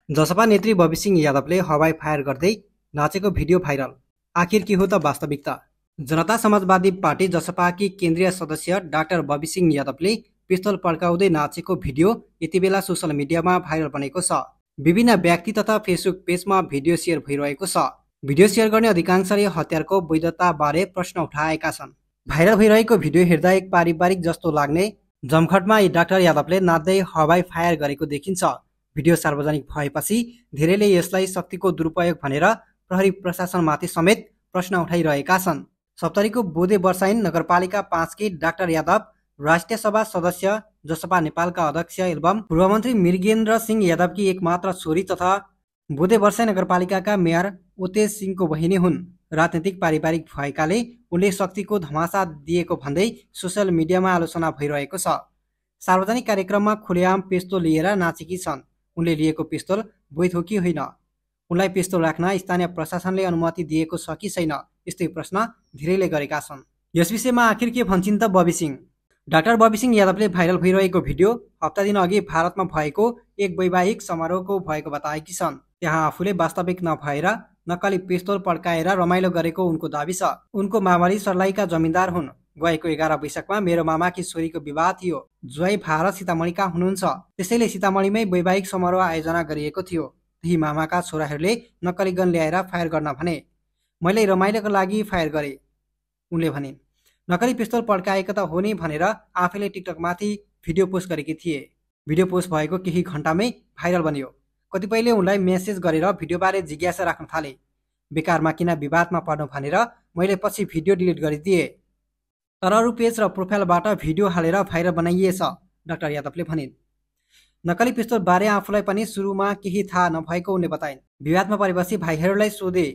जसपा नेत्री बबी सिंह यादवले हवाई फायर गर्दै नाचेको भिडियो भाइरल। आखिर के हो त वास्तविकता? जनता समाजवादी पार्टी जसपाकी केन्द्रीय सदस्य डाक्टर बबी सिंह यादवले पिस्तल पड्काउँदै नाचेको भिडियो यति बेला सोसल मिडियामा भाइरल बनेको छ। विभिन्न व्यक्ति तथा फेसबुक पेजमा भिडियो सेयर भइरहेको छ। भिडियो सेयर गर्ने अधिकांशले हतियारको वैधताबारे प्रश्न उठाएका छन्। भाइरल भइरहेको भिडियो हेर्दा एक पारिवारिक जस्तो लाग्ने जमघटमा डाक्टर यादवले नाच्दै हवाई फायर गरेको देखिन्छ। भिडियो सार्वजनिक भएपछि धेरैले यसलाई शक्तिको दुरुपयोग भनेर प्रहरी प्रशासनमाथि समेत प्रश्न उठाइरहेका छन्। सप्तरीको बोधे वर्षाइन नगरपालिका 5 की डाक्टर यादव राष्ट्रिय सभा सदस्य, जसपा नेपालका अध्यक्ष एवं पूर्व मन्त्री मृगेन्द्र सिंह यादवकी एकमात्र छोरी तथा बोधे वर्षाइन नगरपालिकाका मेयर ओतेज सिंहको बहिनी हुन्। राजनीतिक पारिवारिक भएकाले उनले शक्तिको धमासा दिएको भन्दै सोसल मिडियामा आलोचना भइरहेको छ। सार्वजनिक कार्यक्रममा खुलेआम पिस्तोल लिएर नाचेकी छन्। उनले लिएको पिस्तोल वैध हो कि होइन? उनलाई पिस्तोल राख्न स्थानीय प्रशासनले अनुमति दिएको छ कि छैन? यस्तै प्रश्न धेरैले गरेका छन्। यस विषयमा आखिर के भन्छन् त बबी सिंह? डाक्टर बबी सिंह यादवले भाइरल भइरहेको भिडियो हप्ता दिन अघि भारतमा भएको एक वैवाहिक समारोहको भएको बताएकी छन्। त्यहाँ आफूले वास्तविक नभएर नक्कली पिस्तोल पड्काएर रमाइलो गरेको उनको दाबी छ। उनको मावली सर्लाहीका जमिनदार हुन्। गएको 11 वैशाखमा मेरो मामाकी छोरीको विवाह थियो। ज्वाइँ भारत सीतामढीका हुनुहुन्छ। त्यसैले सीतामढीमै वैवाहिक समारोह आयोजना गरिएको थियो। त्यही मामाका छोराहरूले नक्कली गन ल्याएर फायर गर्न भने। मैले रमाइलोको लागि फायर गरेँ, उनले भने। नक्कली पिस्तोल पड्काएको त हो नि भनेर आफैले टिकटकमाथि भिडियो पोस्ट गरेकी थिए। भिडियो पोस्ट भएको केही घण्टामै भाइरल बन्यो। कतिपयले उनलाई मेसेज गरेर भिडियोबारे जिज्ञासा राख्न थाले। बेकारमा किन विवादमा पर्नु भनेर मैले पछि भिडियो डिलिट गरिदिएँ। तर अरू पेज र प्रोफाइलबाट भिडियो हालेर भाइरल बनाइएछ, डाक्टर यादवले भनिन्। नक्कली पिस्तोल बारे आफूलाई पनि सुरुमा केही थाहा नभएको उनले बताइन्। विवादमा परेपछि भाइहरूलाई सोधे,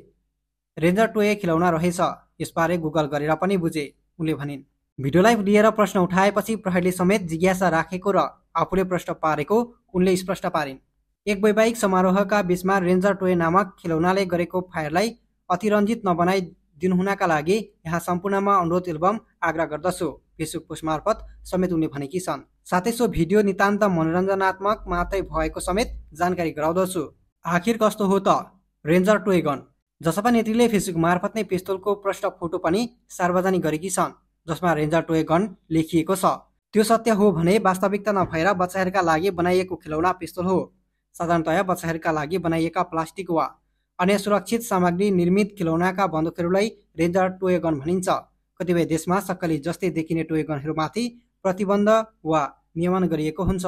रेन्जर टोय खिलौना रहेछ, यसबारे गुगल गरेर पनि बुझे, उनले भनिन्। भिडियोलाई लिएर प्रश्न उठाएपछि प्रहरीले समेत जिज्ञासा राखेको र आफूले प्रश्न पारेको उनले स्पष्ट पारिन्। एक वैवाहिक समारोहका बीचमा रेन्जर टोय नामक खिलौनाले गरेको फायरलाई अतिरञ्जित नबनाई दिनुहुनका लागि यहाँ सम्पूर्णमा अनुरोध एवं आग्रह गर्दछु, फेसबुक पोस्ट मार्फत समेत उनले भनेकी छन्। साथै सो भिडियो नितान्त मनोरञ्जनात्मक मात्रै भएको समेत जानकारी गराउँदछु। आखिर कस्तो हो त रेन्जर टोय गन? जसपा नेत्रीले फेसबुक मार्फत नै पिस्तोलको प्रष्ट फोटो पनि सार्वजनिक गरेकी छन्, जसमा रेन्जर टोय गन लेखिएको छ। त्यो सत्य हो भने वास्तविकता नभएर बच्चाहरूका लागि बनाइएको खिलौना पिस्तोल हो। साधारणतया बच्चाहरूका लागि बनाइएका प्लास्टिक वा अन्य सुरक्षित सामग्री निर्मित खिलौनाका बन्दुकहरूलाई रेन्जर टोय गन भनिन्छ। कतिपय देशमा सक्कली जस्तै देखिने टोय गनहरूमाथि प्रतिबन्ध वा नियमन गरिएको हुन्छ।